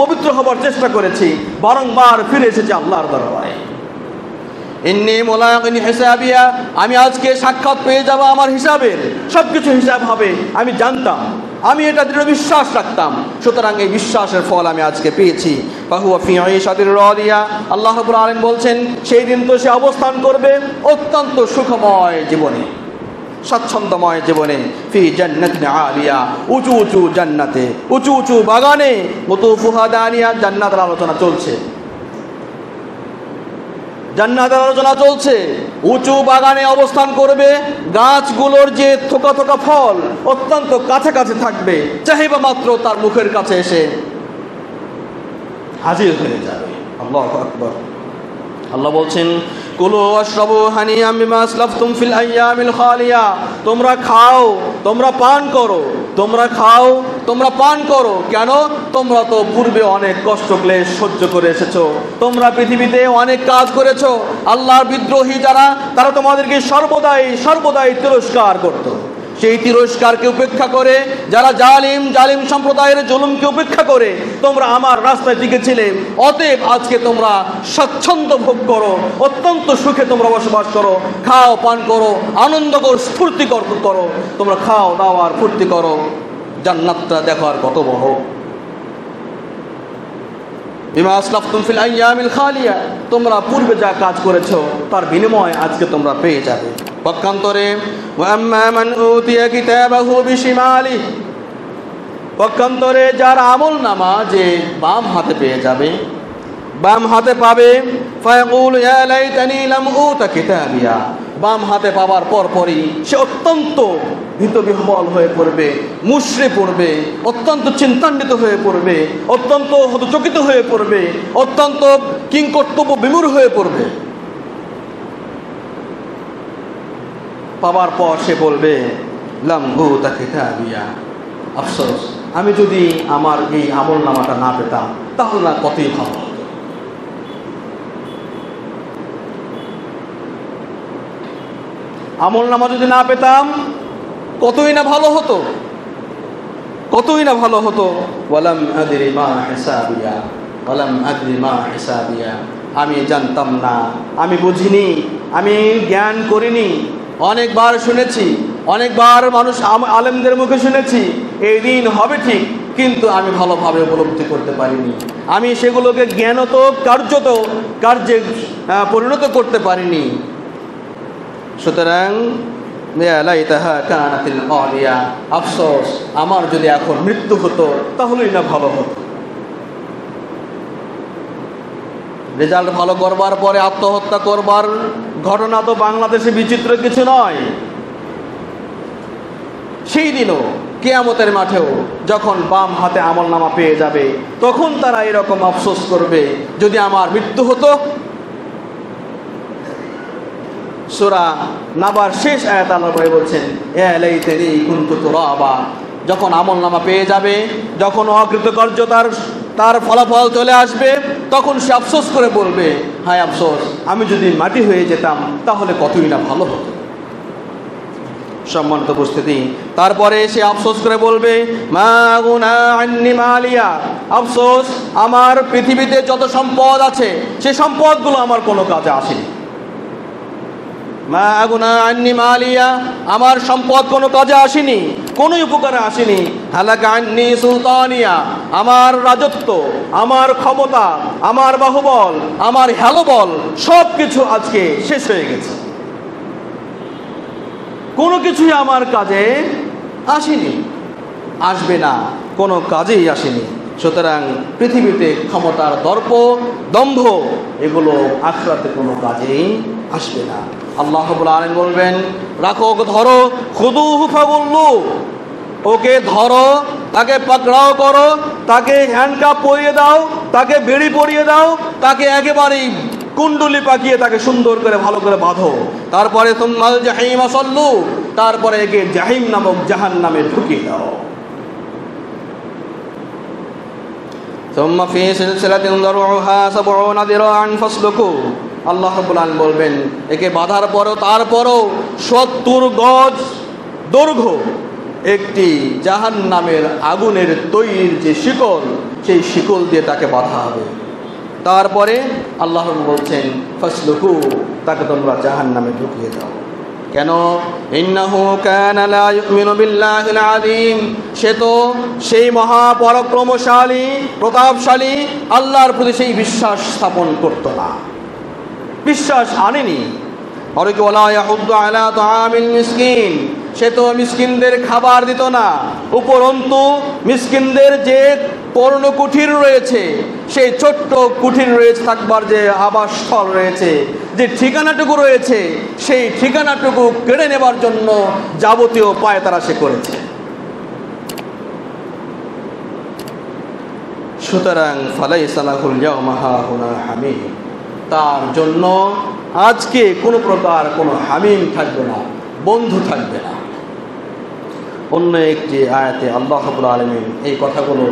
পবিত্র হবার চেষ্টা করেছি, বারংবার ফিরে এসেছি আল্লাহর দরবারে। ইন্নী মুলাকিন হিসাবিয়া, আমি আজকে সাক্ষাৎ পেয়ে যাব আমার হিসাবের, সবকিছু হিসাব হবে, আমি জানতাম, আমি এটা দৃঢ় বিশ্বাস রাখতাম, সুতরাং এই বিশ্বাসের ফল আমি আজকে পেয়েছি। ফাহুয়া ফি ঈশাতির রাদিয়া, আল্লাহ রাব্বুল আলামিন বলছেন সেই দিন তো সে অবস্থান করবে অত্যন্ত সুখময় জীবনে, স্বাচ্ছন্দ্যময় জীবনে। ফি জান্নাতিন আলিয়া, উঁচু উঁচু জান্নাতে, উঁচু উঁচু বাগানে, কুতুফুহা দানিয়া, জান্নাতের আলোচনা চলছে, জান্নাতের আলোচনা চলছে। উঁচু বাগানে অবস্থান করবে, গাছগুলোর যে থোকা থোকা ফল অত্যন্ত কাছে কাছে থাকবে, চাহিবা মাত্র তার মুখের কাছে এসে হাজির হয়ে যাবে। আল্লাহু আকবার। আল্লাহ বলছেন কুলু ওয়াশরাবু হানিয়াম বিমা আসলাফতুম ফিল আইয়ামিল খালিয়া, তোমরা খাও, তোমরা পান করো, তোমরা খাও, তোমরা পান করো। কেন? তোমরা তো পূর্বে অনেক কষ্ট ক্লেশ সহ্য করে এসেছো, তোমরা পৃথিবীতে অনেক কাজ করেছো, আল্লাহর বিদ্রোহী যারা তারা তোমাদেরকে সর্বদাই তিরস্কার করতো, সেই তিরস্কারকে উপেক্ষা করে, যারা জালিম সম্প্রদায়ের জুলুমকে উপেক্ষা করে তোমরা আমার রাস্তায় টিকেছিলে, অতএব আজকে তোমরা স্বাচ্ছন্দ্য ভোগ করো, অত্যন্ত সুখে তোমরা বসবাস করো, খাও পান করো, আনন্দ করো, স্ফূর্তি করো, তোমরা খাও দাও আর ফুর্তি করো, জান্নাতটা দেখো আর কত বড়। বিমা আসলাফতুম ফিল আইয়ামিল খালিয়া, তোমরা পূর্বে যা কাজ করেছো তার বিনিময় আজকে তোমরা পেয়ে যাবে। পক্ষান্তরে ওয়াম্মা মান উতিয়া কিতাবাহু বিশিমালি, পক্ষান্তরে যার আমলনামা যে বাম হাতে পেয়ে যাবে, বাম হাতে পাবে, ফায়াকুল ইয়া লাইতানি লাম উতা কিতাবিয়া, বাম হাতে পাওয়ার পরপরই সে অত্যন্ত ভীতবিহ্বল হয়ে পড়বে, মুষড়ে পড়বে, অত্যন্ত চিন্তান্বিত হয়ে পড়বে, অত্যন্ত হতচকিত হয়ে পড়বে, অত্যন্ত কিংকর্তব্য বিমূঢ় হয়ে পড়বে। পাওয়ার পর সে বলবে লাম উতা কিতাবিয়া, আফসোস আমি যদি আমার এই আমলনামাটা না পেতাম তাহলে না কতই ভালো হতো। আমলনামা যদি না পেতাম কতই না ভালো হতো, কতই না ভালো হতো। ওয়ালাম আদরি মা হিসাবিয়া, ওয়ালাম আদরি মা হিসাবিয়া, আমি জানতাম না, আমি বুঝিনি, আমি জ্ঞান করিনি। অনেকবার শুনেছি, অনেকবার মানুষ আলেমদের মুখে শুনেছি এই দিন হবে ঠিক, কিন্তু আমি ভালোভাবে উপলব্ধি করতে পারিনি, আমি সেগুলোকে জ্ঞানত কার্যে পরিণত করতে পারিনি। সুতরাং আফসোস আমার যদি এখন মৃত্যু হতো তাহলেই না ভালো হতো। রেজাল্ট ভালো করবার পরে আত্মহত্যা করবার ঘটনা তো বাংলাদেশে বিচিত্র কিছু নয়। সেই দিনও কিয়ামতের মাঠেও যখন বাম হাতে আমলনামা পেয়ে যাবে তখন তারা এরকম আফসোস করবে যদি আমার মৃত্যু হতো। সূরা নাবার শেষ আয়াত আল্লাহ বলছেন ইয়া লাইতানি কুনতু তুরাবা, যখন আমলনামা পেয়ে যাবে, যখন অকৃতকার্য তার ফলাফল চলে আসবে, তখন সে আফসোস করে বলবে হায় আফসোস আমি যদি মাটি হয়ে যেতাম তাহলে কতই না ভালো হতো। সম্মানিত উপস্থিতি, তারপরে সে আফসোস করে বলবে মা গুনা আন্নি মালিয়া, আফসোস আমার পৃথিবীতে যত সম্পদ আছে সে সম্পদগুলো আমার কোনো কাজে আসেনি। মা আগুনা আন্নি মালিয়া, আমার সম্পদ কোনো কাজে আসেনি, কোনো উপকারে আসেনি। হালাকা আন্নি সুলতানিয়া, আমার রাজত্ব, আমার ক্ষমতা, আমার বাহুবল, আমার হেলবল সব কিছু আজকে শেষ হয়ে গেছে, কোনো কিছুই আমার কাজে আসেনি, আসবে না, কোনো কাজেই আসেনি। সুতরাং পৃথিবীতে ক্ষমতার দর্প, দম্ভ, এগুলো আখিরাতে কোনো কাজেই আসবে না। আল্লাহ রাব্বুল আলামিন বলবেন, রাখো, ধরো, খুদুহু ফাগুল্লু, ওকে ধরো, তাকে পাকড়াও করো, তাকে হ্যান্ডকাপ পরিয়ে দাও, তাকে বেড়ি পরিয়ে দাও, তাকে একেবারেই কুণ্ডলি পাকিয়ে তাকে সুন্দর করে ভালো করে বাঁধো। তারপরে সুম্মাল জাহিম সাল্লু, তারপরে একে জাহিম নামক জাহান্নামে ঢুকিয়ে দাও। সুম্মা ফি সিলসিলাতিন যারউহা ৭০ যিরাআন ফাসলুকু, আল্লাহ রাব্বুল আলামিন বলবেন, একে বাঁধার পরও তারপরও ৭০ গজ দৈর্ঘ্য একটি জাহান্নামের আগুনের তৈরির যে শিকল, সেই শিকল দিয়ে তাকে বাঁধা হবে। তারপরে আল্লাহ বলছেন, ফাসলুকু, তাকে তোমরা জাহান্নামে ঢুকিয়ে দাও। কেন? ইন্নাহু কানা লা ইউমিনু বিল্লাহিল আযীম, সে তো সেই মহাপরাক্রমশালী, প্রতাপশালী আল্লাহর প্রতি সেই বিশ্বাস স্থাপন করত না, বিশ্বাস আনেনি। অনেকে ওয়ালা ইয়াহুদ্দু আলা তাআমিল মিসকিন, সে তো মিসকিনদের খাবার দিত না, উপরন্তু মিসকিনদের যে পর্ণ কুঠির রয়েছে, সেই ছোট্ট কুঠির রয়েছে, থাকবার যে আবাসস্থল রয়েছে, যে ঠিকানাটুকু রয়েছে, সেই ঠিকানাটুকু কেড়ে নেবার জন্য যাবতীয় পায়তারা সে করেছে। সুতরাং ফালাইসা লাহুল ইয়াওমা হাহুনা হামিম, তার জন্য আজকে কোনো প্রকার কোনো হামিম থাকবে না, বন্ধু থাকবে না। অন্য একটি আয়াতে আল্লাহ রাব্বুল আলামিন এই কথাগুলো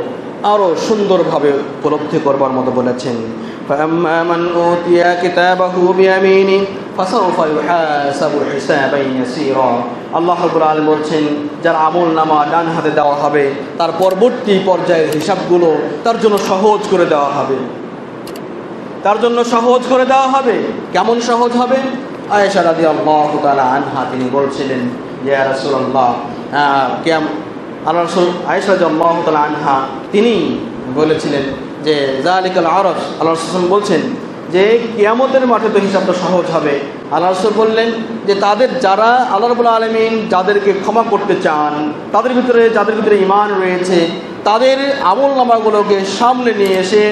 আরও সুন্দরভাবে উপলব্ধি করবার মতো বলেছেন, ফাআম্মা মান উতিয়া কিতাবাহু বিয়ামিনি ফাসাউফা ইউহাসাবু হিসাবান ইয়াসীরা। আল্লাহ রাব্বুল আলামিন বলছেন, যার আমল নামা ডান হাতে দেওয়া হবে, তার পরবর্তী পর্যায়ের হিসাবগুলো তার জন্য সহজ করে দেওয়া হবে, তার জন্য সহজ করে দেওয়া হবে। কেমন সহজ হবে? আয়েশা রাদিয়াল্লাহু তাআলা আনহা তিনি বলছিলেন, ইয়া রাসূলুল্লাহ, আল্লাহ রাসূল আয়েশা রাদিয়াল্লাহু তাআলা আনহা তিনি বলেছিলেন যে যালিকাল আরশ, আল্লাহ রাসূল বলছেন যে কিয়ামতের মাঠে তো হিসাবটা সহজ হবে। আল্লাহ রাসূল বললেন যে তাদের, যারা আল্লাহ রাব্বুল আলামিন যাদেরকে ক্ষমা করতে চান, তাদের ভিতরে যাদের ভিতরে ঈমান রয়েছে, তাদের আমল নামাগুলোকে সামনে নিয়ে এসে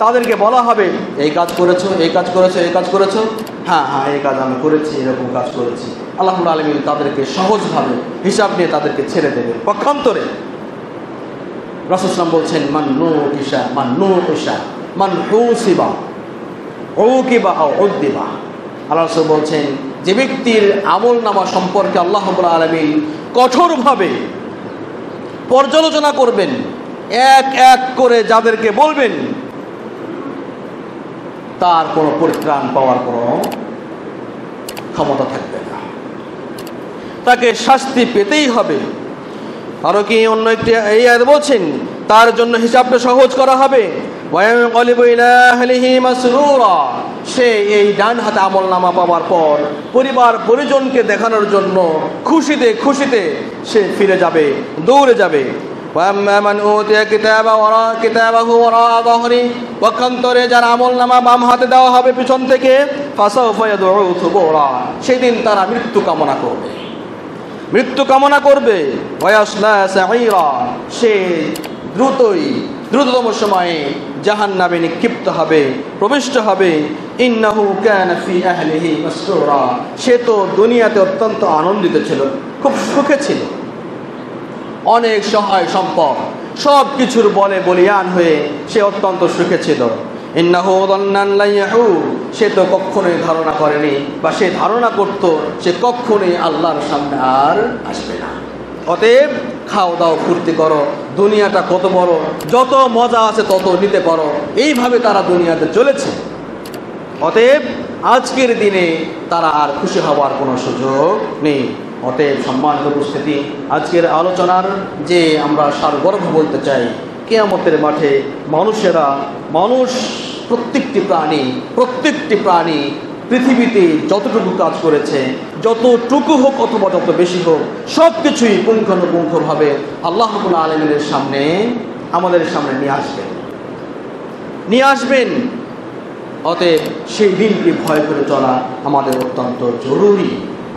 তাদেরকে বলা হবে, এই কাজ করেছো, এই কাজ করেছো, এই কাজ করেছো, হ্যাঁ হ্যাঁ এই কাজ আমি করেছি, এরকম কাজ করেছি। আল্লাহ রাব্বুল আলামিন তাদেরকে সহজভাবে হিসাব নিয়ে তাদেরকে ছেড়ে দেবে। পক্ষান্তরে রাসূল সাল্লাল্লাহু আলাইহি ওয়াসাল্লাম বলছেন, মান নুকিশা মান নুকিশা মান হুসিবা উকিবা আও উদ্দিবা। আল্লাহ রাসূল বলছেন, যে ব্যক্তির আমল নামা সম্পর্কে আল্লাহ রাব্বুল আলামিন কঠোরভাবে পর্যালোচনা করবেন, এক এক করে যাদেরকে বলবেন, তার কোনো পরিত্রাণ পাওয়ার কোনো ক্ষমতা থাকবে না, তাকে শাস্তি পেতেই হবে। আরো কি অন্য একটি এই আয়াত বলছেন, তার জন্য হিসাবটা সহজ করা হবে। ওয়ায়ানকালিবু ইলা আহলিহি মাসরুরা, সে এই ডান হাতে আমল নামা পাওয়ার পর পরিবার পরিজনকে দেখানোর জন্য খুশিতে খুশিতে সে ফিরে যাবে, দৌড়ে যাবে। ওয়াম্মা মান উতিয়া কিতাবাহু ওয়ারা যাহরি, পক্ষান্তরে যার আমল নামা বাম হাতে দেওয়া হবে পিছন থেকে, ফাসাউফা ইয়াদউ থুবুরা, সেদিন তারা মৃত্যু কামনা করবে, মৃত্যু কামনা করবে। ওয়ায়াসলা সাঈরা, সে দ্রুততম সময়ে জাহান্নামে নিক্ষিপ্ত হবে, প্রবিষ্ট হবে। ইন্নাহু কানা ফি আহলিহি মাসরুরা, সে তো দুনিয়াতে অত্যন্ত আনন্দিত ছিল, খুব সুখে ছিল, অনেক সহায় সম্পদ সব কিছুর বলে বলিয়ান হয়ে সে অত্যন্ত সুখে ছিল। ইন্নাহু যান্নান লা ইয়াহুর, সে তো কখনোই ধারণা করেনি, বা সে ধারণা করত সে কখনোই আল্লাহর সামনে আর আসবে না। অতএব খাও দাও ফুর্তি করো, দুনিয়াটা কত বড়, যত মজা আছে তত নিতে পারো, এইভাবে তারা দুনিয়াতে চলেছে। অতএব আজকের দিনে তারা আর খুশি হওয়ার কোনো সুযোগ নেই। অতএব সম্মানিত উপস্থিতি, আজকের আলোচনার যে আমরা সারগর্ভ বলতে চাই, কিয়ামতের মাঠে মানুষ প্রত্যেকটি প্রাণী পৃথিবীতে যতটুকু কাজ করেছে, যতটুকু হোক অথবা যত বেশি হোক, সব কিছুই পুঙ্খানুপুঙ্খভাবে আল্লাহ রাব্বুল আলামিনের সামনে, আমাদের সামনে নিয়ে আসবেন। অতএব সেই দিনকে ভয় করে চলা আমাদের অত্যন্ত জরুরি।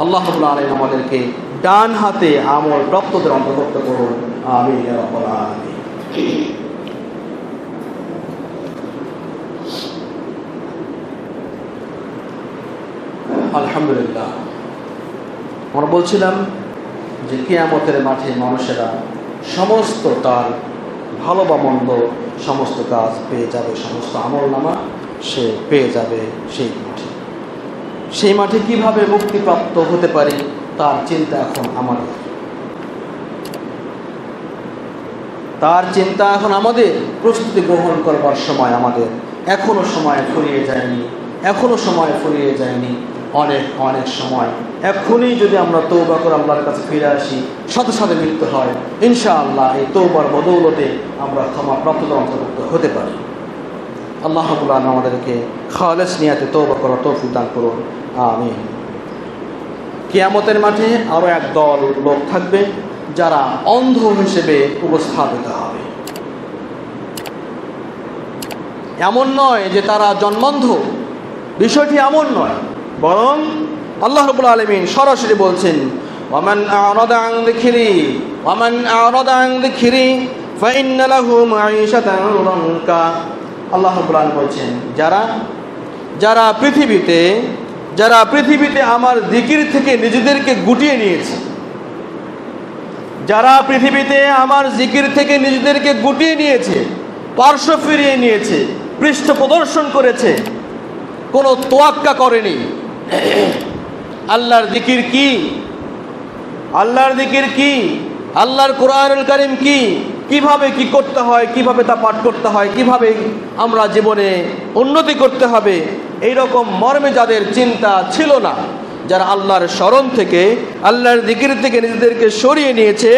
আল্লাহ রাব্বুল আলামিন আমাদেরকে ডান হাতে আমল প্রাপ্তদের অন্তর্ভুক্ত করুন, আমিন ইয়া রাব্বাল আলামিন। আলহামদুলিল্লাহ, আমরা বলছিলাম যে কিয়ামতের মাঠে মানুষেরা সমস্ত তার ভালো বা মন্দ সমস্ত কাজ পেয়ে যাবে, সমস্ত আমলনামা সে পেয়ে যাবে সেই মাঠে। সেই মাঠে কিভাবে মুক্তিপ্রাপ্ত হতে পারি তার চিন্তা এখন আমাদের, প্রস্তুতি গ্রহণ করবার সময় আমাদের এখনো সময় ফুরিয়ে যায়নি। অনেক সময় এখনই যদি আমরা তওবা করে আল্লাহর কাছে ফিরে আসি, সাথে সাথে মৃত্যু হয়, ইনশাআল্লাহ এই তওবার বদৌলতে আমরা ক্ষমা প্রাপ্তদের অন্তর্ভুক্ত হতে পারি। আল্লাহ রাব্বুল আলামিন আমাদেরকে খালেস নিয়াতে তওবা করার তৌফিক দান করুন, আমিন। কিয়ামতের মাঠে আরো এক দল লোক থাকবে যারা অন্ধ হিসেবে উপস্থাপিত হবে। এমন নয় যে তারা জন্মন্ধ, বিষয়টি এমন নয়, বরং আল্লাহ রাব্বুল আলামিন সরাসরি বলছেন, ওয়ামান আ'রাদা আন যিকরি ফাইন্না লাহু মাঈশাতান রানকা। আল্লাহ রাব্বুল আলামিন বলছেন, যারা পৃথিবীতে আমার জিকির থেকে নিজেদেরকে গুটিয়ে নিয়েছে, পার্শ্ব ফিরিয়ে নিয়েছে, পৃষ্ঠ প্রদর্শন করেছে, কোনো তোয়াক্কা করেনি। আল্লাহর জিকির কি, আল্লাহর কোরআনুল কারীম কি, কিভাবে কি করতে হয়, কিভাবে তা পাঠ করতে হয়, কিভাবে আমরা জীবনে উন্নতি করতে হবে, এইরকম মর্মে যাদের চিন্তা ছিল না, যারা আল্লাহর স্মরণ থেকে, আল্লাহর জিকির থেকে নিজেদেরকে সরিয়ে নিয়েছে,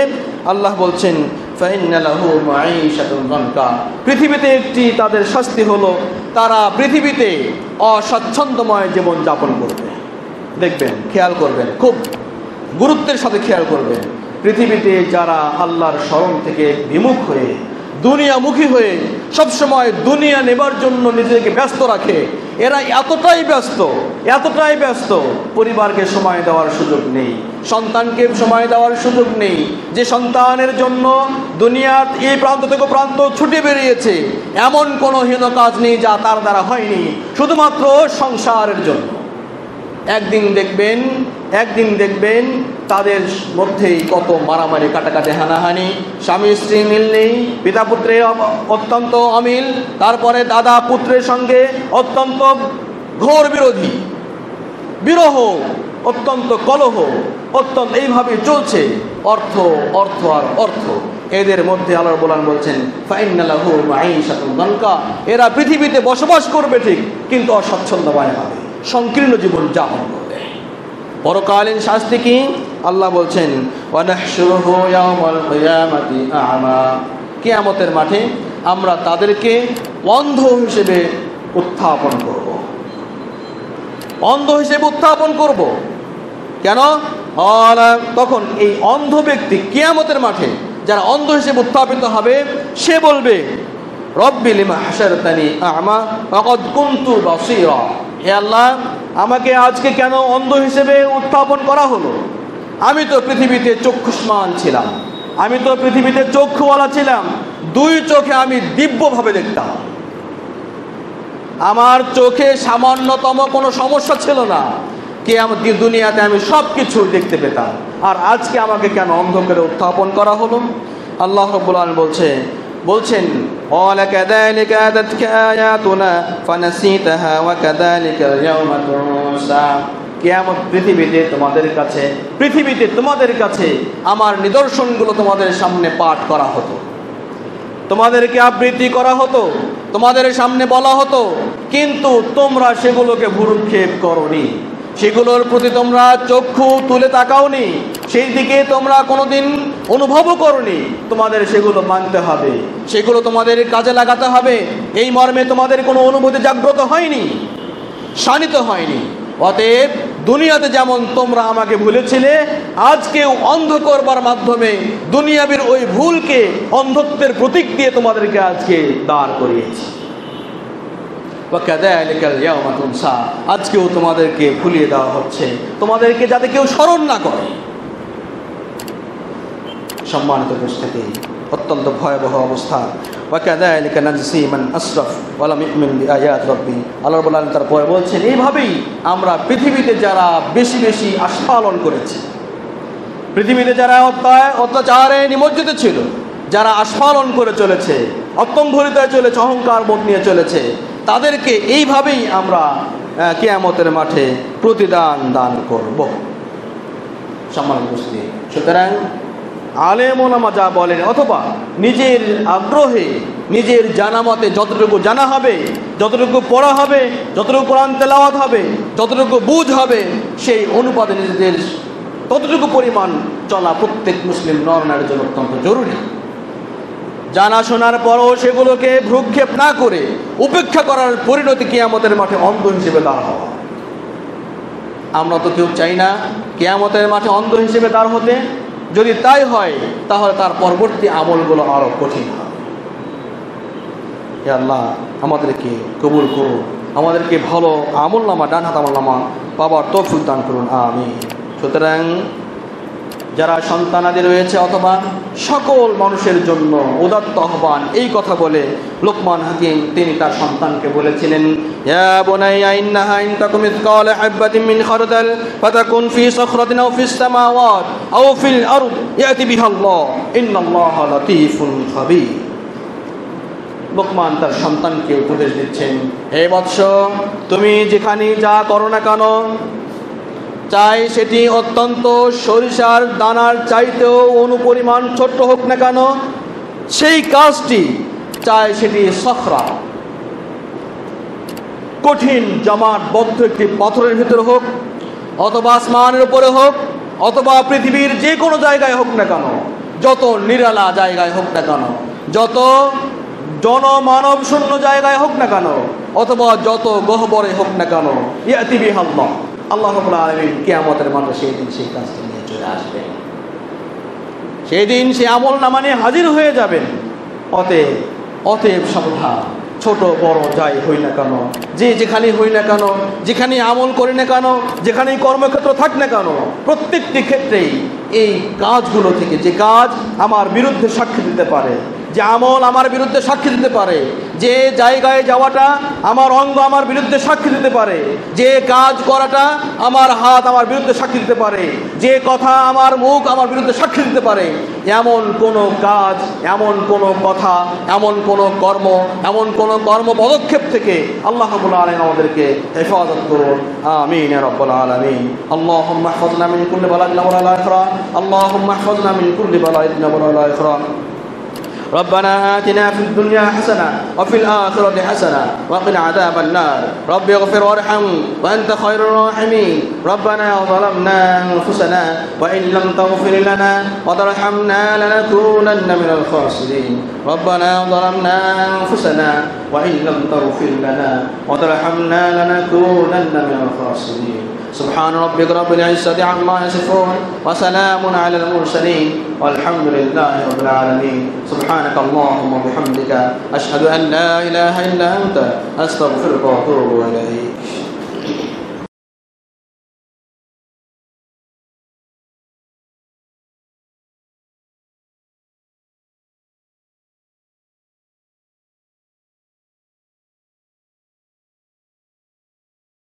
আল্লাহ বলছেন ফাইন্না লাহু মাঈশাতুন যানকা, পৃথিবীতে একটি তাদের শাস্তি হলো, তারা পৃথিবীতে অস্বাচ্ছন্দ্যময় জীবন যাপন করবে। দেখবেন, খেয়াল করবেন, খুব গুরুত্বের সাথে খেয়াল করবেন, পৃথিবীতে যারা আল্লাহর স্মরণ থেকে বিমুখ হয়ে, দুনিয়ামুখী হয়ে সবসময় দুনিয়া নেবার জন্য নিজেকে ব্যস্ত রাখে, এরা এতটাই ব্যস্ত, পরিবারকে সময় দেওয়ার সুযোগ নেই, সন্তানকে সময় দেওয়ার সুযোগ নেই। যে সন্তানের জন্য দুনিয়ার এই প্রান্ত থেকে প্রান্ত ছুটে বেরিয়েছে, এমন কোনো হীন কাজ নেই যা তার দ্বারা হয়নি, শুধুমাত্র সংসারের জন্য। একদিন দেখবেন তাদের মধ্যেই কত মারামারি, কাটাকাটি, হানাহানি, স্বামী স্ত্রী মিল নেই, পিতা পুত্রের অত্যন্ত অমিল, তারপরে দাদা পুত্রের সঙ্গে অত্যন্ত ঘোর বিরহ, অত্যন্ত কলহ, এইভাবে চলছে। অর্থ আর অর্থ, এদের মধ্যে আল্লাহ রাব্বুল আলামিন বলছেন ফাইন্না লাহু মাঈশাতুন যানকা, এরা পৃথিবীতে বসবাস করবে ঠিক, কিন্তু অস্বাচ্ছন্দ্যময় হবে, সংকীর্ণ জীবন যাপন করবে। পরকালীন শাস্তি কি? আল্লাহ বলছেন ওয়া নাহশুরুহু ইয়াওমাল কিয়ামাতি আ'মা, কিয়ামতের মাঠে আমরা তাদেরকে অন্ধ হিসেবে উত্থাপন করব। কেন? তখন এই অন্ধ ব্যক্তি কিয়ামতের মাঠে যারা অন্ধ হিসেবে উত্থাপিত হবে, সে বলবে রব্বি লিমা হাশারতানি আ'মা ওয়া ক্বাদ কুনতু বাসীরা, হে আল্লাহ, আমাকে আজকে কেন অন্ধ হিসেবে উত্থাপন করা হলো? আমি তো পৃথিবীতে চক্ষুষ্মান ছিলাম, আমি তো পৃথিবীতে চক্ষুওয়ালা ছিলাম, দুই চোখে আমি দিব্যভাবে দেখতাম, আমার চোখে সামান্যতম কোনো সমস্যা ছিল না, দুনিয়াতে আমি সব কিছু দেখতে পেতাম, আর আজকে আমাকে কেন অন্ধ করে উত্থাপন করা হলো? আল্লাহ রাব্বুল আলামিন বলছেন ওয়ালা কাযালিকা আতাতকা আয়াতুনা ফানাসিতাহা ওয়া কাযালিকা ইয়াওমা তুনসা, কিয়ামত পৃথিবীতে তোমাদের কাছে আমার নিদর্শনগুলো তোমাদের সামনে পাঠ করা হতো, তোমাদেরকে আবৃত্তি করা হতো, তোমাদের সামনে বলা হতো, কিন্তু তোমরা সেগুলোকে ভ্রূক্ষেপ করোনি, সেগুলোর প্রতি তোমরা চক্ষু তুলে তাকাওনি, সেই দিকে তোমরা কোনোদিন অনুভবও করোনি। তোমাদের সেগুলো মানতে হবে, সেগুলো তোমাদের কাজে লাগাতে হবে, এই মর্মে তোমাদের কোনো অনুভূতি জাগ্রত হয়নি, শানিত হয়নি। অতএব দুনিয়াতে যেমন তোমরা আমাকে ভুলেছিলে, আজকেও অন্ধ করবার মাধ্যমে দুনিয়াবির ওই ভুলকে অন্ধত্বের প্রতীক দিয়ে তোমাদেরকে আজকে দাঁড় করিয়েছি। আজকেও তোমাদেরকে ভুলিয়ে দেওয়া হচ্ছে, তোমাদেরকে যাতে কেউ স্মরণ না করে। সম্মানিত উপস্থিতি, অত্যন্ত ভয়াবহ অবস্থা। আল্লাহ রাব্বুল আলামিন তারপরে বলছেন, এইভাবেই আমরা পৃথিবীতে যারা বেশি বেশি আস্ফালন করেছি, পৃথিবীতে যারা অত্যাচারে নিমজ্জিত ছিল, যারা আস্ফালন করে চলেছে, অত্যম্ভরিত হয়ে চলেছে, অহংকার বোধ নিয়ে চলেছে, তাদেরকে এইভাবেই আমরা কিয়ামতের মাঠে প্রতিদান দান করব। সম্মানিত উপস্থিতি, সুতরাং আলেম ওলামা যা বলেন, অথবা নিজের আগ্রহে নিজের জানা মতে যতটুকু জানা হবে, যতটুকু পড়া হবে, যতটুকু কোরআন তেলাওয়াত হবে, যতটুকু বুঝ হবে, সেই অনুপাতে নিজেদের ততটুকু পরিমাণ চলা প্রত্যেক মুসলিম নর-নারীর জন্য অত্যন্ত জরুরি। জানা শোনার পরও সেগুলোকে ভ্রুক্ষেপ না করে উপেক্ষা করার পরিণতি কিয়ামতের মাঠে অন্ধ হিসেবে দাঁড় হওয়া। আমরা তো কেউ চাই না কিয়ামতের মাঠে অন্ধ হিসেবে দাঁড় হতে। যদি তাই হয়, তাহলে তার পরবর্তী আমলগুলো আরো কঠিন হয়। হে আল্লাহ, আমাদেরকে কবুল করুন, আমাদেরকে ভালো আমলনামা, ডান হাত আমলনামা পাবার তৌফিক দান করুন, আমিন। সুতরাং যারা সন্তানাদি রয়েছে অথবা সকল মানুষের জন্য উদাত্ত আহ্বান, এই কথা বলে লোকমান হাকিম তিনি তার সন্তানকে বলেছিলেন, ইয়া বুনাইয়া ইন্নাহা ইন তাকুম মিসকালা হাববাতিন মিন খারদাল ফাতাকুন ফি সাখরাতিন আও ফিস সামাওয়াত আও ফিল আরদ ইয়াতি বিহাল্লাহ ইন্নাল্লাহা লাতীফুন খাবীর। লোকমান তার সন্তানকে উপদেশ দিচ্ছেন, হে বৎস, তুমি যেখানে যা করো না কেন, চাই সেটি অত্যন্ত সরিষার দানার চাইতেও অনুপরিমাণ ছোট্ট হোক না কেন, সেই কাজটি চাই সেটি সখরা, কঠিন জমাটবদ্ধ একটি পাথরের ভিতরে হোক, অথবা আসমানের উপরে হোক, অথবা পৃথিবীর যে কোনো জায়গায় হোক না কেন, যত নিরালা জায়গায় হোক না কেন, যত জনমানব শূন্য জায়গায় হোক না কেন, অথবা যত গহ্বরে হোক না কেন, ইয়াতি বিহাল্লাহ, আল্লাহ রাব্বুল আলামিন কিয়ামতের মাঠে সেই দিন সেই কাজটি নিয়ে চলে আসবেন। সেই দিন সে আমলনামা নিয়ে হাজির হয়ে যাবেন। অতএব সাবধান, ছোট বড় যাই হই না কেন, যে যেখানে হই না কেন, যেখানে আমল করি না কেন, যেখানেই কর্মক্ষেত্র থাক না কেন, প্রত্যেকটি ক্ষেত্রেই এই কাজগুলো থেকে, যে কাজ আমার বিরুদ্ধে সাক্ষী দিতে পারে, যে আমল আমার বিরুদ্ধে সাক্ষী দিতে পারে, যে জায়গায় যাওয়াটা আমার অঙ্গ আমার বিরুদ্ধে সাক্ষী দিতে পারে, যে কাজ করাটা আমার হাত আমার বিরুদ্ধে সাক্ষী দিতে পারে, যে কথা আমার মুখ আমার বিরুদ্ধে সাক্ষী দিতে পারে, এমন কোনো কাজ, এমন কোনো কথা, এমন কোনো কর্ম, এমন কোনো কর্ম পদক্ষেপ থেকে আল্লাহ রাব্বুল আলামিন আমাদেরকে হেফাজত করুন, আমিন ইয়া রাব্বাল আলামিন। আল্লাহুম্মা ইহফাযনা মিন কুল্লি বালাইন ওয়া লা ইখরা, আল্লাহুম্মা ইহফাযনা মিন কুল্লি বালাইন ওয়া লা ইখরা। ربنا آتنا في الدنيا حسنة وفي الآخرة حسنة وقنا عذاب النار. رب اغفر وارحم وأنت خير الراحمين. ربنا ظلمنا أنفسنا وإن لم تغفر لنا وترحمنا لنكونن من الخاسرين. ربنا ظلمنا أنفسنا وإن لم تغفر لنا وترحمنا لنكونن من الخاسرين. سبحان ربك رب العزة عما يصفون وسلام على المرسلين والحمد لله رب العالمين. سبحانك اللهم وبحمدك أشهد أن لا إله إلا أنت أستغفرك وأتوب إليك.